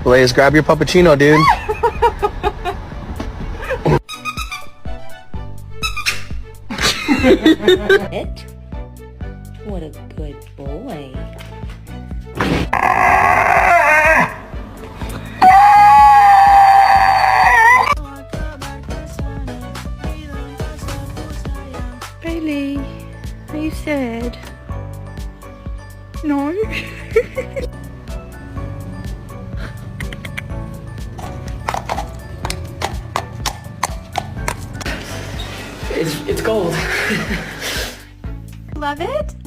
Blaze, grab your puppuccino, dude. It? What a good boy. Bailey, are you sad? No? It's gold. Love it?